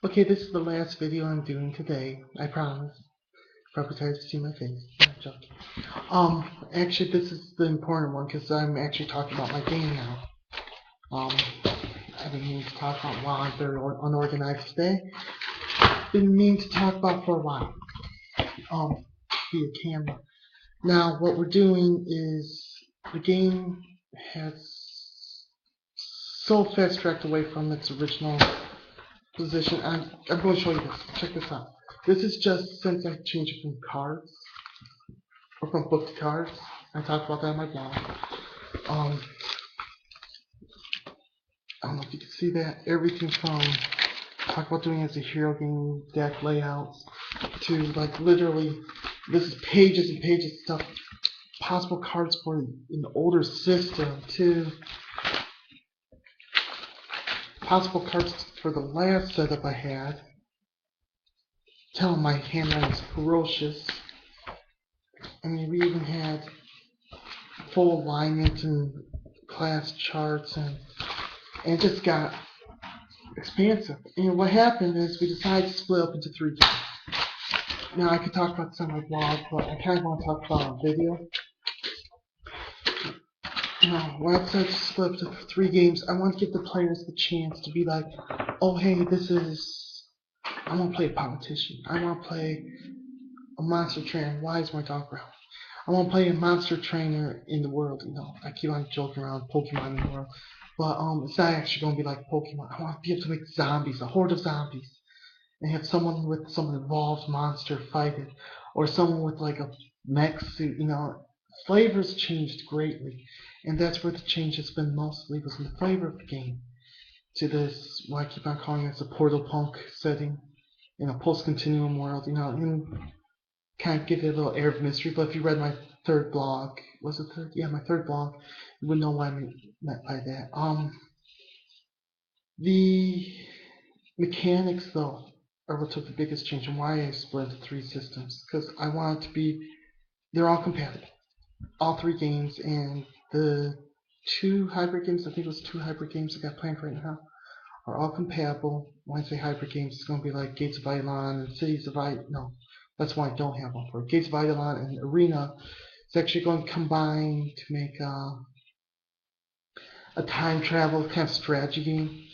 Okay, this is the last video I'm doing today. I promise. Probably tired to see my face. I'm joking. Actually, this is the important one because I'm actually talking about my game now. I've been meaning to talk about why I'm very unorganized today. Been meaning to talk about for a while. Via camera. Now, what we're doing is the game has so fast tracked away from its original position. I'm going to show you this. Check this out. This is just since I changed it from cards, or from book to cards. I talked about that on my blog. I don't know if you can see that. Everything from talk about doing it as a hero game, deck layouts, to like literally, this is pages and pages of stuff. Possible cards for an older system, to possible cards for the last setup I had. Tell my handwriting is ferocious. I mean, we even had full alignment and class charts, and it just got expansive. And what happened is we decided to split up into 3 games. Now, I could talk about this on my blog, but I kind of want to talk about it on video. Now, when I decided to split up into 3 games, I want to give the players the chance to be like, oh, hey, I want to play a politician. I want to play a monster trainer. Why is my dog growling? I want to play a monster trainer in the world. I keep on joking around Pokemon in the world. But it's not actually going to be like Pokemon. I want to be able to make zombies, a horde of zombies. And have someone with some evolved monster fight it. Or someone with like a mech suit, Flavors changed greatly. And that's where the change has been mostly, was in the flavor of the game. To this, what I keep on calling it, a portal punk setting. In a post-continuum world, and kind of give it a little air of mystery. But if you read my third blog, was it third? Yeah, my third blog, you would know what I meant by that. The mechanics, though, are what took the biggest change, and why I split into 3 systems. Because I want it to be, they're all compatible. All 3 games, and the 2 hybrid games, I think it was 2 hybrid games I got planned right now, are all compatible. When I say hybrid games, it's going to be like Gates of Eidolon and Cities of Eidolon. No, that's why I don't have one for it. Gates of Eidolon and Arena is actually going to combine to make a time travel kind of strategy game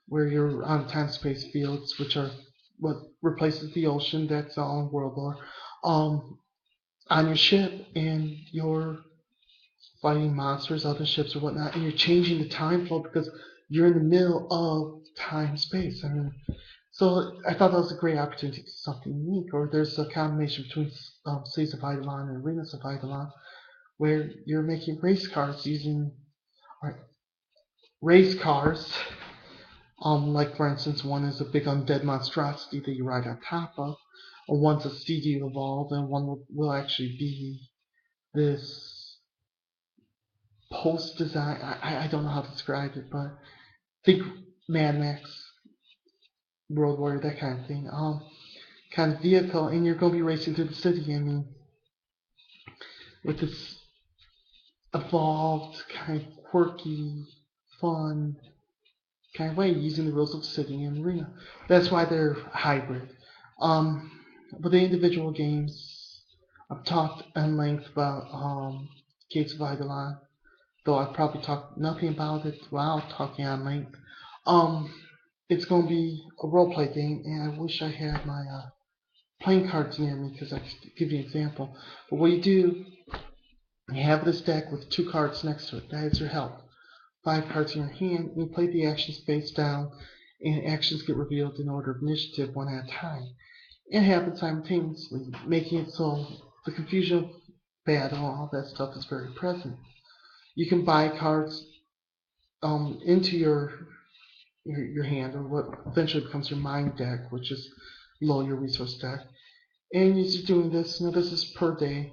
where you're on time-space fields, which are what replaces the ocean. That's all in World War. On your ship, and you're fighting monsters, other ships, or whatnot, and you're changing the time flow because you're in the middle of time-space. So I thought that was a great opportunity to do something unique. Or there's a combination between Cities of Eidolon and Arenas of Eidolon, where you're making race cars using race cars. Like for instance, one is a big undead monstrosity that you ride on top of, or one's a seed you evolve, and one will actually be this post-design. I don't know how to describe it, but think Mad Max, World War, that kind of thing. Kind of vehicle, and you're going to be racing through the city. I mean, with this evolved, kind of quirky, fun kind of way, using the rules of city and arena. That's why they're hybrid. But the individual games, I've talked at length about Gates of Eidolon, though I've probably talked nothing about it while talking at length. It's going to be a role-play game, and I wish I had my playing cards near me because I could give you an example. But what you do, you have this deck with 2 cards next to it. That is your help. 5 cards in your hand, and you play the actions face down, and actions get revealed in order of initiative one at a time. It happens simultaneously, making it so the confusion of battle and all that stuff is very present. You can buy cards into your hand, or what eventually becomes your mind deck, which is below your resource deck. And as you're doing this, this is per day.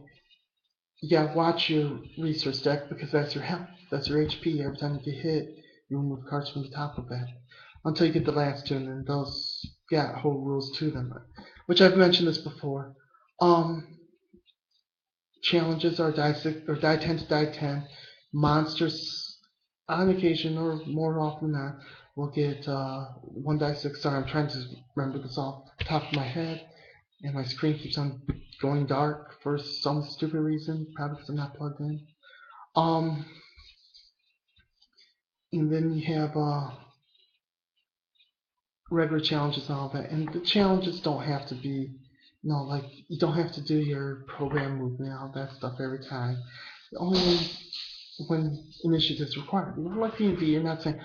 You gotta watch your resource deck because that's your health, that's your HP. Every time you get hit, you remove cards from the top of that until you get the last 2, and then those got whole rules to them, which I've mentioned this before. Challenges are die 6 or die 10 to die 10. Monsters, on occasion or more often than not, We'll get 1 die 6. Sorry, I'm trying to remember this off the top of my head, and my screen keeps on going dark for some stupid reason, probably because I'm not plugged in. Um, and then you have regular challenges and all that. And the challenges don't have to be, like you don't have to do your program movement and all that stuff every time. Only when initiative is required. Like D&D, you're not saying,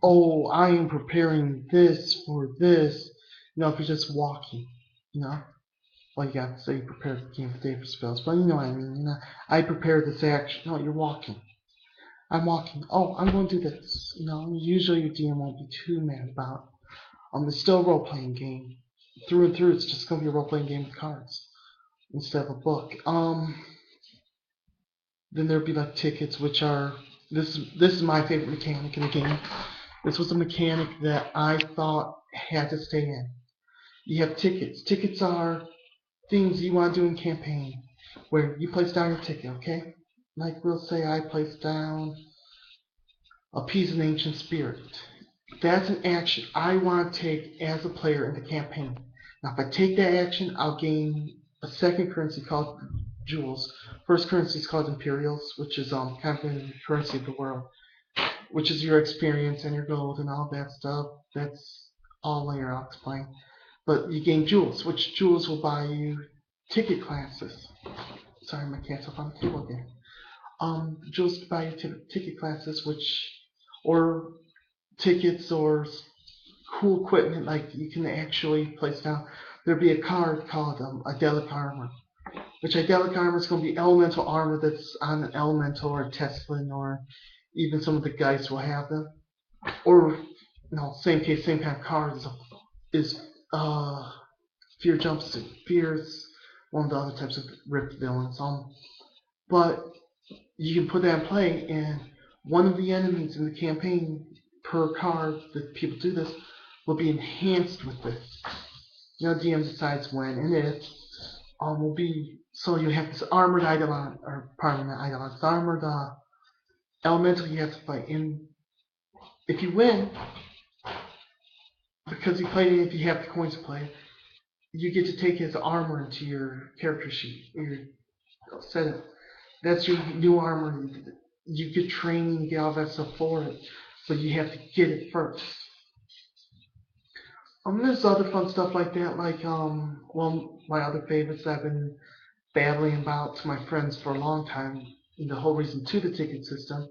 "Oh, I am preparing this for this." If you're just walking, you know. Well, you got to say you prepared the game today for spells, but you know what I mean. I prepared this action. No, you're walking. I'm walking. Oh, I'm going to do this. Usually your DM won't be too mad about. It's still a role-playing game. Through and through, it's just going to be a role-playing game with cards instead of a book. Then there'd be like tickets, which are this is my favorite mechanic in the game. This was a mechanic that I thought had to stay in. You have tickets. Tickets are things you want to do in campaign, where you place down your ticket, okay? Like we'll say I place down appease an ancient spirit. That's an action I want to take as a player in the campaign. Now, if I take that action, I'll gain a second currency called jewels. First currency is called imperials, which is kind of the currency of the world, which is your experience and your gold and all that stuff. That's all later I'll explain. But you gain jewels, which jewels will buy you ticket classes. Sorry, my cat's up on the table again. Jewels buy you ticket classes, or tickets or cool equipment like you can actually place down. There'd be a card called Idyllic Armor, which Idyllic Armor is going to be elemental armor that's on an elemental or a Teslin, or even some of the guys will have them. Or no, same case, same kind of card is Fear Jumpsuit. Fear is one of the other types of ripped villains. But you can put that in play, and one of the enemies in the campaign per card that people do this will be enhanced with this. DM decides when and if. Will be so you have this armored Eidolon, or pardon me, not Eidolon, it's armored elemental you have to fight. And if you win, because you played it, if you have the coins to play, you get to take his armor into your character sheet, your setup. That's your new armor. You get training, you get all that stuff for it, but you have to get it first. There's other fun stuff like that, like my other favorites I've been babbling about to my friends for a long time. And the whole reason to the ticket system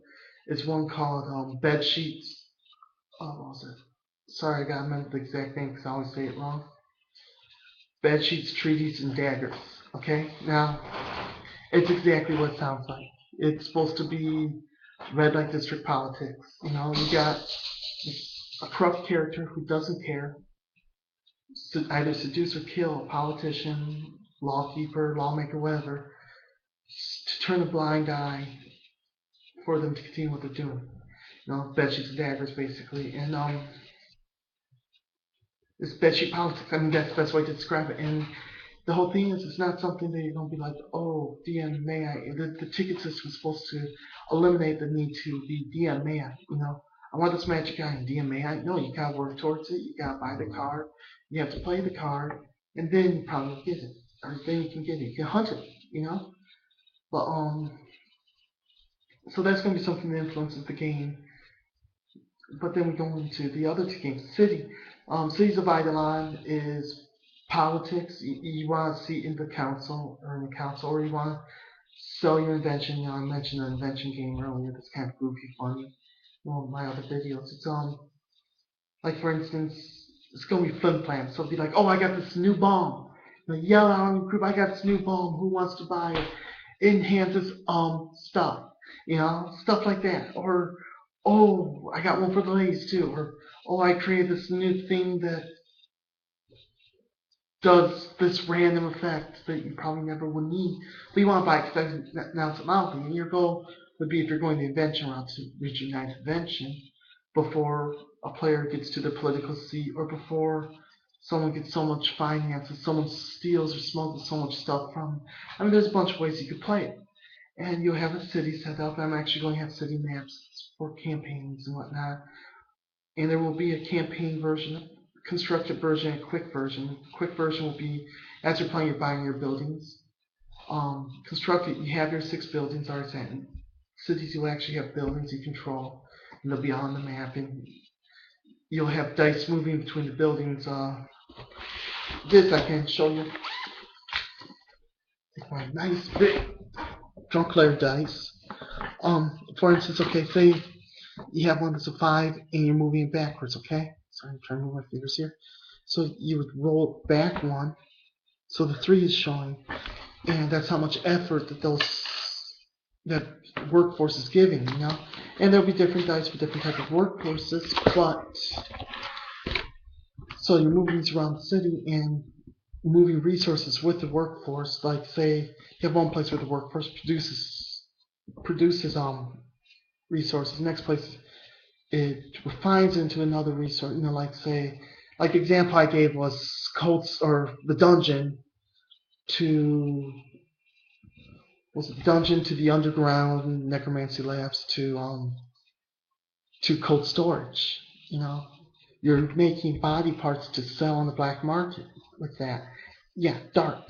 is one called Bed Sheets. What was it? Sorry, I got to remember the exact name because I always say it wrong. Bed Sheets, Treaties, and Daggers. Okay, now it's exactly what it sounds like. It's supposed to be red light district politics. You got a corrupt character who doesn't care, either seduce or kill a politician, lawkeeper, lawmaker, whatever, to turn a blind eye for them to continue what they're doing. Bedsheets and daggers, basically. And it's bedsheet politics. I mean, that's the best way to describe it. And the whole thing is, it's not something that you're going to be like, oh, DM, may I? The ticket system is supposed to eliminate the need to be DM, may I? I want this magic guy in DM, may I? No, you got to work towards it. You got to buy the card. You have to play the card. And then you probably will get it. Or then you can get it. You can hunt it, But, so that's going to be something that influences the game. But then we go into the other two games. City. Cities of Eidolon is politics. You want to see in the council, or you want to sell your invention. I mentioned an invention game earlier that's kind of goofy, funny. One of my other videos. It's like for instance, it's gonna be Flim Flam. So it'll be like, oh, I got this new bomb. Yell out on the group, I got this new bomb. Who wants to buy it? It enhances stuff. Stuff like that. Or oh, I got one for the ladies too. Or oh, I created this new thing that does this random effect that you probably never would need. But you want to buy it because now it's loudly. And your goal would be, if you're going the invention route, to reach your ninth invention before a player gets to the political seat, or before someone gets so much finances, someone steals or smuggles so much stuff from them. I mean, there's a bunch of ways you could play it. And you'll have a city set up. I'm actually going to have city maps for campaigns and whatnot. and there will be a campaign version, constructed version, and a quick version. The quick version will be as you're playing, you're buying your buildings. Constructed, you have your 6 buildings already set. In cities, you'll actually have buildings you control, and they'll be on the map, and you'll have dice moving between the buildings. This I can show you. Take my nice big drunk layer dice. For instance, okay, say you have one that's a 5 and you're moving it backwards, okay? Sorry, I'm trying to move my fingers here. So you would roll back one, so the 3 is showing, and that's how much effort that workforce is giving, you know? And there'll be different dice for different type of workforces, but so you're moving these around the city and moving resources with the workforce. Like say you have one place where the workforce produces resources. Next place it refines into another resource. You know, like say, like example I gave was Colts or the dungeon to the underground necromancy labs to cold storage. You know, you're making body parts to sell on the black market with that. Yeah, dark.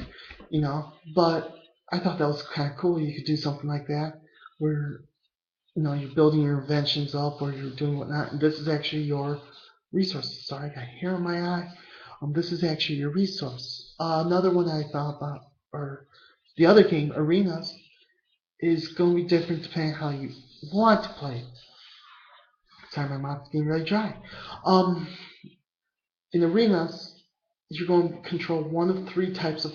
You know, but I thought that was kind of cool. You could do something like that where you're building your inventions up or you're doing whatnot, and this is actually your resource. Sorry, I got hair in my eye. This is actually your resource. Another one I thought about, or the other game, Arenas, is going to be different depending on how you want to play it. Sorry, my mouth's getting really dry. In Arenas, you're going to control one of 3 types of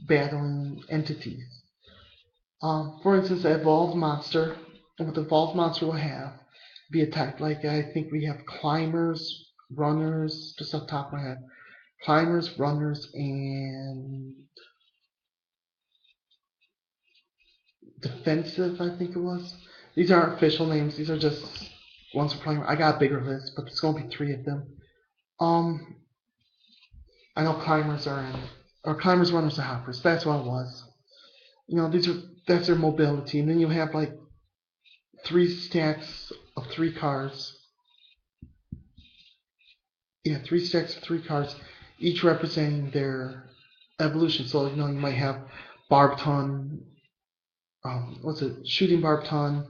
battling entities. For instance, an evolved monster, and what the evolved monster will have be a type. Like I think we have climbers, runners, just off the top of my head. Climbers, runners, and defensive, I think it was. These aren't official names, these are just ones we're playing. I got a bigger list, but there's gonna be 3 of them. I know climbers are in, or climbers, runners, and hoppers. That's what it was. That's their mobility, and then you have like 3 stacks of 3 cards. Yeah, 3 stacks of 3 cards, each representing their evolution. So you might have Barb Ton, shooting Barb Ton,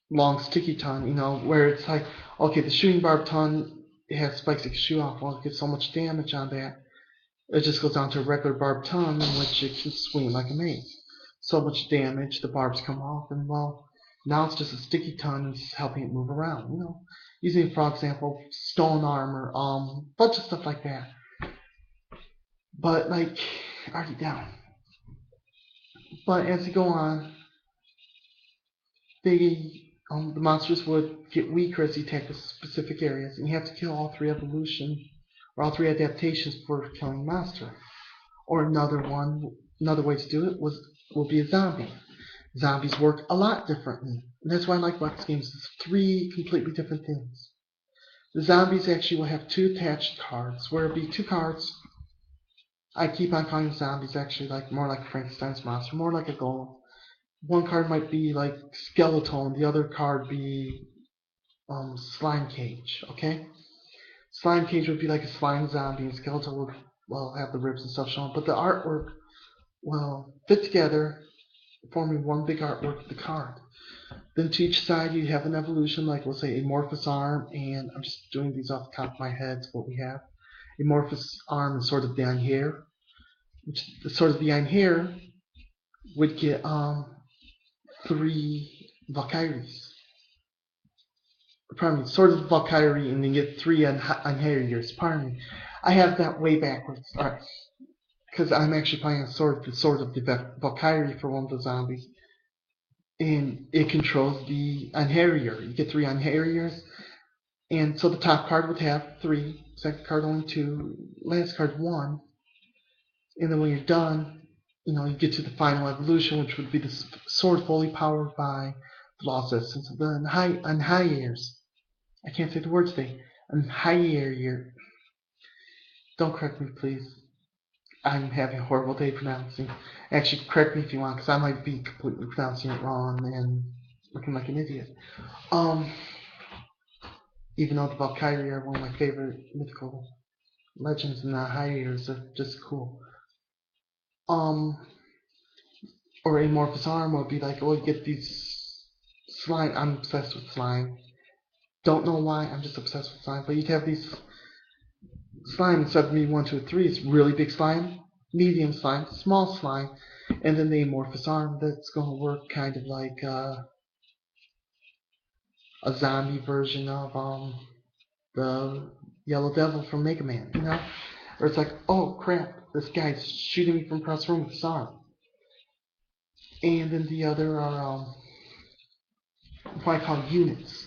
long sticky ton. Where it's like, okay, the shooting Barb Ton, it has spikes that can shoot off. Well, it gets so much damage on that. It just goes down to a regular Barb Ton, in which it can swing like a mace. So much damage, the barbs come off, and well, now it's just a sticky ton and it's helping it move around. Using, for example, stone armor, bunch of stuff like that. But like, already down. But as you go on, the monsters would get weaker as you attack the specific areas, and you have to kill all 3 evolution or all 3 adaptations for killing the monster. Or another way to do it will be a zombie. Zombies work a lot differently, and that's why I like about this game. It's 3 completely different things. The zombies actually will have 2 attached cards, where it'll be 2 cards. I keep on calling zombies actually more like Frankenstein's monster, more like a golem. One card might be like Skeleton, the other card be Slime Cage, okay? Slime Cage would be like a slime zombie, and Skeleton would, have the ribs and stuff shown, but the artwork will fit together, forming one big artwork of the card. Then to each side you have an evolution, like we'll say amorphous arm, and I'm just doing these off the top of my head, what we have. Amorphous arm and sword of behind here, which the sword of behind here would get 3 Valkyries. Pardon me, sword of Valkyrie, and then get 3 Anheriors. Pardon me. I have that way backwards. Alright. Because I'm actually playing the sword of the Valkyrie for one of the zombies. And it controls the Anherior. You get 3 Anheriors. And so the top card would have 3, second card only 2, last card 1. And then when you're done, you get to the final evolution, which would be the sword fully powered by the lost essence of the Anheriors. I can't say the word today. Anherior. Don't correct me, please. I'm having a horrible day pronouncing. Actually, correct me if you want, because I might be completely pronouncing it wrong. And looking like an idiot. Um, Even though the Valkyrie are one of my favorite mythical legends, and the Hyrule are just cool. Um, or amorphous arm would be like, oh, you get these slime. I'm obsessed with slime. Don't know why, I'm just obsessed with slime. But you'd have these slime instead of me 1, 2, 3. It's really big slime, medium slime, small slime, and then the amorphous arm that's going to work kind of like a zombie version of the Yellow Devil from Mega Man, you know? Or it's like, oh crap, this guy's shooting me from across the room with his arm. And then the other are what I call units.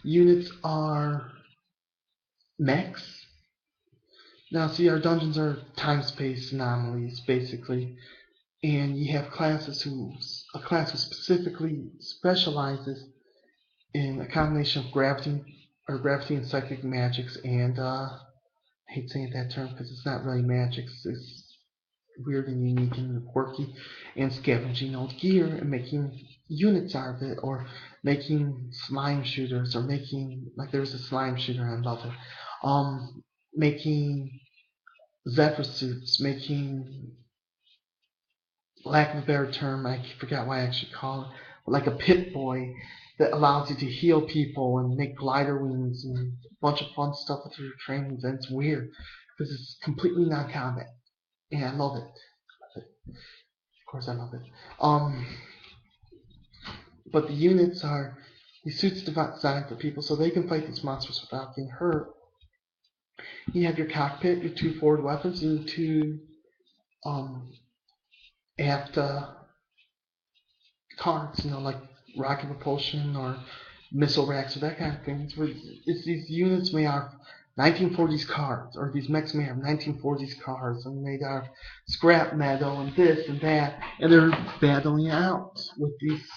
Units are mechs. Now, see, our dungeons are time-space anomalies, basically, and you have a class who specifically specializes in a combination of gravity and psychic magics, and I hate saying that term because it's not really magics. It's weird and unique and quirky, and scavenging old gear and making units out of it, or making slime shooters, or making, like there's a slime shooter, I love it. Making Zephyr suits, making, lack of a better term, I forgot what I actually call it, but like a pit boy that allows you to heal people and make glider wings and a bunch of fun stuff with your trainings, and it's weird because it's completely non-combat, and I love it. Of course, I love it. But the units are these suits designed for people so they can fight these monsters without getting hurt. You have your cockpit, your 2 forward weapons, and 2 um, aft cards, like rocket propulsion or missile racks or that kind of thing. It's these units may have 1940s cars, or these mechs may have 1940s cars, and they got scrap metal and this and that, and they're battling out with these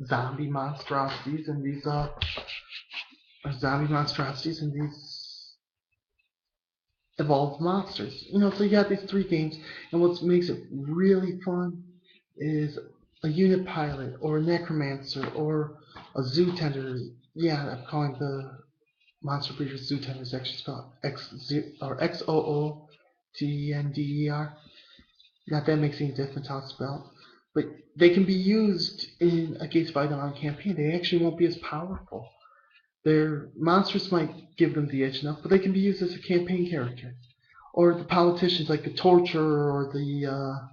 zombie monstrosities and these evolved monsters. So you got these 3 games, and what makes it really fun is a unit pilot, or a necromancer, or a zoo tender. Yeah, I'm calling the monster breeder zoo tender. It's actually spelled Xootender. Not that makes any difference how it's spelled. But they can be used in a Gates of Eidolon campaign. They actually won't be as powerful. Their monsters might give them the edge enough, but they can be used as a campaign character. Or the politicians, like the torturer, or the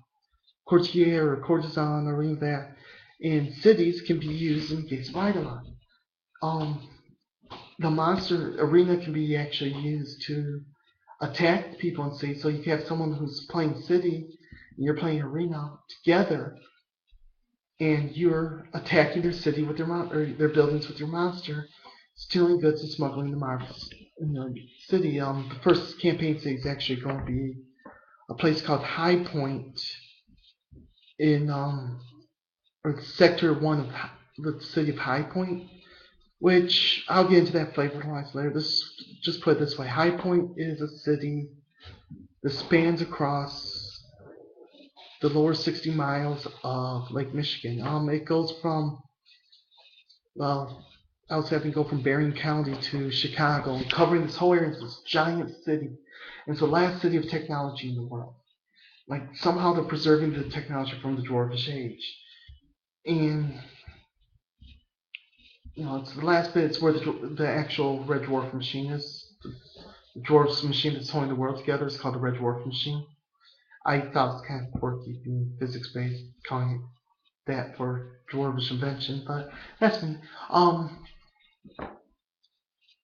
courtier, or courtesan, or any of that, in cities can be used in Gates of Eidolon. The monster arena can be actually used to attack people in cities. So you can have someone who's playing city and you're playing arena together, and you're attacking their city with or their buildings with your monster, stealing goods and smuggling them out in the city. The first campaign city is actually going to be a place called High Point in or Sector 1 of the city of High Point, which I'll get into that flavor-wise later. Just put it this way: High Point is a city that spans across the lower 60 miles of Lake Michigan. It goes from, well, I was having to go from Berrien County to Chicago, covering this whole area. It's this giant city. And it's the last city of technology in the world. Like, somehow they're preserving the technology from the Dwarvish Age. And, it's the last bit. It's where the actual Red Dwarf machine is. The Dwarf's machine that's holding the world together is called the Red Dwarf machine. I thought it was kind of quirky being physics-based, calling it that for Dwarvish invention, but that's me.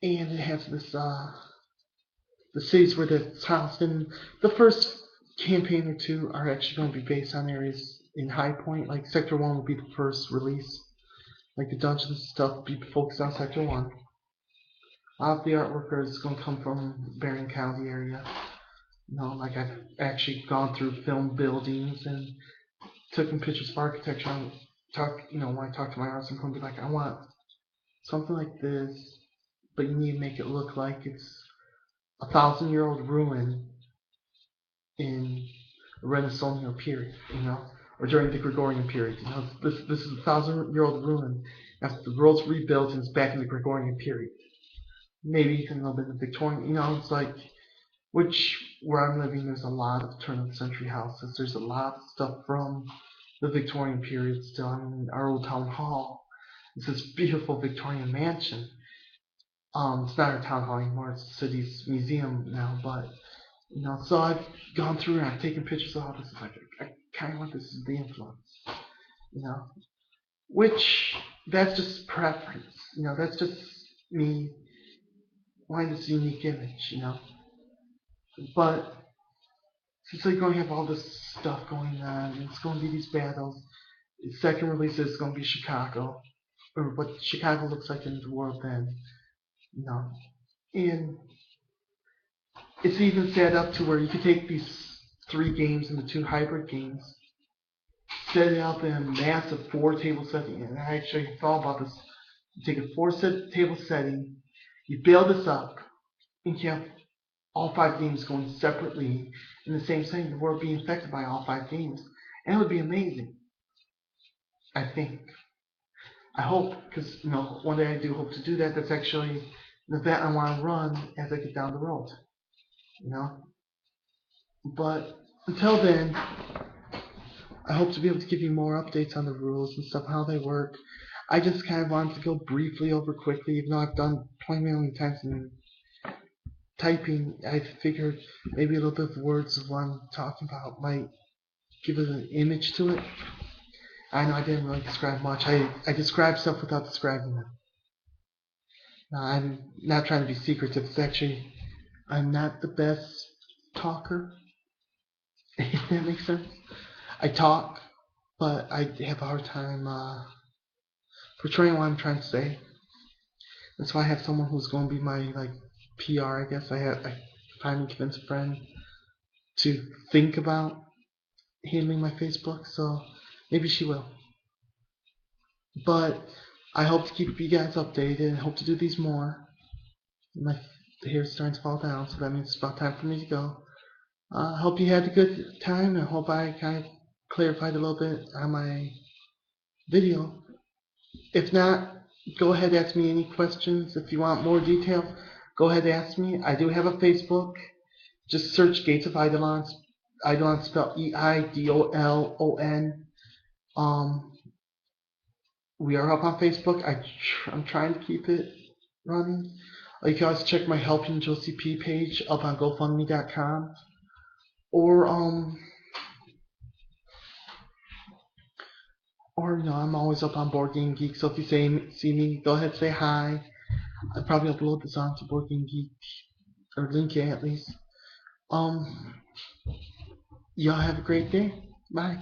And it has this, the cities where it's housed, and the first campaign or 2 are actually going to be based on areas in High Point. Like Sector 1 will be the first release. Like the dungeons and stuff will be focused on Sector 1. A lot of the artwork is going to come from Berrien County area. Like I've actually gone through film buildings and taken pictures of architecture. And when I talk to my artist, I'm going to be like, I want something like this, but you need to make it look like it's a 1,000-year-old ruin in the Renaissance period, or during the Gregorian period. This is a 1,000-year-old ruin After the world's rebuilt and it's back in the Gregorian period. Maybe even a little bit of Victorian. It's like, which where I'm living, there's a lot of turn of the century houses. There's a lot of stuff from the Victorian period still. I mean, our old town hall is this beautiful Victorian mansion. It's not our town hall anymore. It's the city's museum now. But so I've gone through and I've taken pictures of all this. It's like I kind of want this as the influence. You know, which that's just preference. That's just me wanting this unique image. But since they're going to have all this stuff going on, and it's going to be these battles. The second release is going to be Chicago, or what Chicago looks like in the world then. And it's even set up to where you could take these 3 games into 2 hybrid games, set it up in a massive 4-table setting. And I actually thought about this. You take a 4-table setting, you build this up, and you have all 5 games going separately in the same setting, the world being affected by all 5 games. And it would be amazing. I think. I hope, because one day I do hope to do that. That's actually an event I want to run as I get down the road. But until then, I hope to be able to give you more updates on the rules and stuff, how they work. I just kind of wanted to go briefly over quickly, even though I've done 20 million times in typing. I figured maybe a little bit of words of what I'm talking about might give it an image to it. I know I didn't really describe much. I described stuff without describing it. Now, I'm not trying to be secretive. It's actually, I'm not the best talker, if that makes sense. I talk, but I have a hard time portraying what I'm trying to say. That's why I have someone who's going to be my PR, I guess. I finally convinced a friend to think about handling my Facebook, so maybe she will. But I hope to keep you guys updated and hope to do these more. My hair's starting to fall down, so that means it's about time for me to go. I hope you had a good time, and I hope I kind of clarified a little bit on my video. If not, go ahead and ask me any questions. If you want more details, go ahead and ask me. I do have a Facebook. Just search Gates of Eidolon. Eidolon spelled Eidolon. We are up on Facebook. I'm trying to keep it running. You can always check my Helping Josie P page up on GoFundMe.com. Or I'm always up on Board Game Geek. So if you see me, go ahead and say hi. I'll probably upload this onto Board Game Geek, or link it at least. Y'all have a great day. Bye.